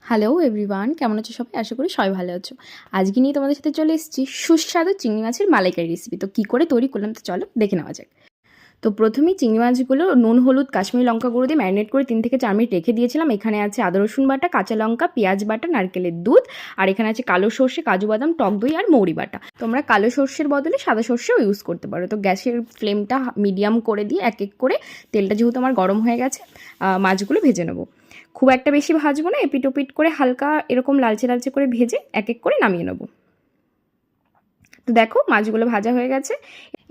Hello everyone, কেমন আছো সবাই? আশা করি সবাই ভালো আছো। আজকে নিয়ে তোমাদের সাথে চলে এসেছি সুস্বাদু চিংড়ি মাছের মালাইকারি রেসিপি। তো কী করে তৈরি করলাম তো চলো দেখে নেওয়া যাক। তো প্রথমেই চিংড়ি মাছগুলো নুন, হলুদ, কাশ্মীরি লঙ্কা গুঁড়ো দিয়ে ম্যারিনেট করে 3 থেকে 4 মিনিট রেখে দিয়েছিলাম। এখানে আছে আদা রসুন বাটা, কাঁচা লঙ্কা, পেঁয়াজ বাটা, নারকেলের দুধ, আর এখানে আছে কালো সর্ষে, কাজু বাদাম, টক দই আর মৌরি বাটা। তোমরা কালো সর্ষের বদলে সাদা সর্ষেও ইউজ করতে পারো। তো গ্যাসের ফ্লেমটা মিডিয়াম করে দিয়ে এক এক করে তেলটা যেহেতু আমার গরম হয়ে গেছে, মাছগুলো ভেজে নেবো। খুব একটা বেশি ভাজবো না, এপিট ওপিট করে হালকা এরকম লালচে লালচে করে ভেজে এক এক করে নামিয়ে নেবো। তো দেখো মাছগুলো ভাজা হয়ে গেছে।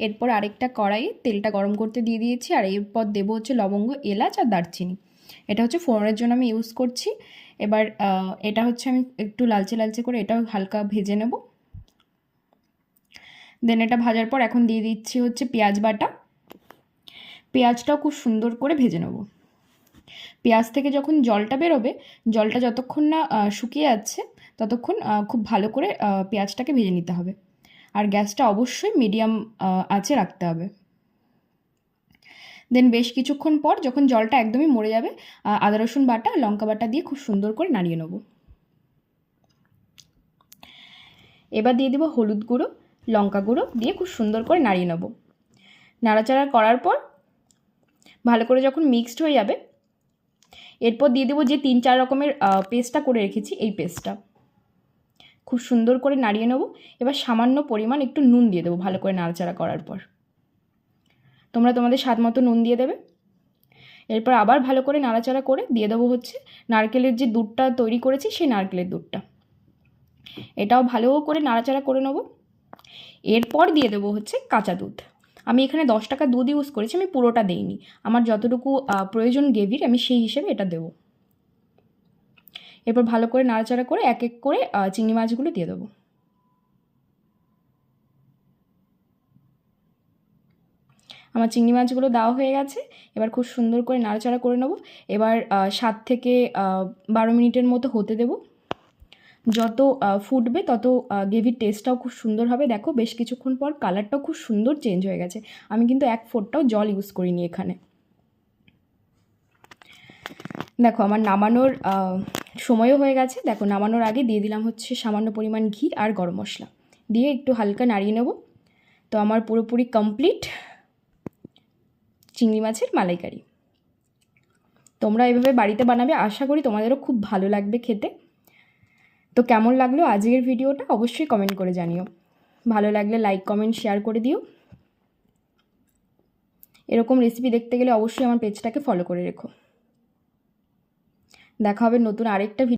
এরপর আরেকটা কড়াইয়ে তেলটা গরম করতে দিয়ে দিয়েছি, আর এরপর দেবো হচ্ছে লবঙ্গ, এলাচ আর দারচিনি। এটা হচ্ছে ফোড়নের জন্য আমি ইউজ করছি। এবার এটা হচ্ছে আমি একটু লালচে লালচে করে এটাও হালকা ভেজে নেব। দেন এটা ভাজার পর এখন দিয়ে দিচ্ছি হচ্ছে পেঁয়াজ বাটা। পেঁয়াজটাও খুব সুন্দর করে ভেজে নেব। পেঁয়াজ থেকে যখন জলটা বেরোবে, জলটা যতক্ষণ না শুকিয়ে যাচ্ছে ততক্ষণ খুব ভালো করে পেঁয়াজটাকে ভেজে নিতে হবে। আর গ্যাসটা অবশ্যই মিডিয়াম আঁচে রাখতে হবে। দেন বেশ কিছুক্ষণ পর যখন জলটা একদমই মরে যাবে, আদা রসুন বাটা, লঙ্কা বাটা দিয়ে খুব সুন্দর করে নাড়িয়ে নেব। এবার দিয়ে দেবো হলুদ গুঁড়ো, লঙ্কা গুঁড়ো দিয়ে খুব সুন্দর করে নাড়িয়ে নেব। নাড়াচাড়া করার পর ভালো করে যখন মিক্সড হয়ে যাবে, এরপর দিয়ে দেবো যে 3-4 রকমের পেস্টটা করে রেখেছি, এই পেস্টটা খুব সুন্দর করে নাড়িয়ে নেব। এবার সামান্য পরিমাণ একটু নুন দিয়ে দেবো ভালো করে নাড়াচাড়া করার পর। তোমরা তোমাদের স্বাদ মতো নুন দিয়ে দেবে। এরপর আবার ভালো করে নাড়াচাড়া করে দিয়ে দেবো হচ্ছে নারকেলের যে দুধটা তৈরি করেছি, সেই নারকেলের দুধটা। এটাও ভালো করে নাড়াচাড়া করে নেব। এরপর দিয়ে দেবো হচ্ছে কাঁচা দুধ। আমি এখানে 10 টাকা দুধ ইউজ করেছি, আমি পুরোটা দেইনি। আমার যতটুকু প্রয়োজন গ্রেভির আমি সেই হিসেবে এটা দেবো। এরপর ভালো করে নাড়াচাড়া করে এক এক করে চিংড়ি মাছগুলো দিয়ে দেবো। আমার চিংড়ি মাছগুলো দেওয়া হয়ে গেছে। এবার খুব সুন্দর করে নাড়াচাড়া করে নেব। এবার 7 থেকে 12 মিনিটের মতো হতে দেব। যত ফুটবে তত গ্রেভির টেস্টটাও খুব সুন্দর হবে। দেখো বেশ কিছুক্ষণ পর কালারটাও খুব সুন্দর চেঞ্জ হয়ে গেছে। আমি কিন্তু এক ফোঁটাও জল ইউজ করিনি এখানে। দেখো আমার নামানোর সময়ও হয়ে গেছে। দেখো নামানোর আগে দিয়ে দিলাম হচ্ছে সামান্য পরিমাণ ঘি আর গরম মশলা দিয়ে একটু হালকা নাড়িয়ে নেব। তো আমার পুরোপুরি কমপ্লিট চিংড়ি মাছের মালাইকারি। তোমরা এভাবে বাড়িতে বানাবে, আশা করি তোমাদেরও খুব ভালো লাগবে খেতে। তো কেমন লাগলো আজকের ভিডিওটা অবশ্যই কমেন্ট করে জানিও। ভালো লাগলে লাইক, কমেন্ট, শেয়ার করে দিও। এরকম রেসিপি দেখতে গেলে অবশ্যই আমার পেজটাকে ফলো করে রেখো। দেখা হবে নতুন আরেকটা ভিডিও।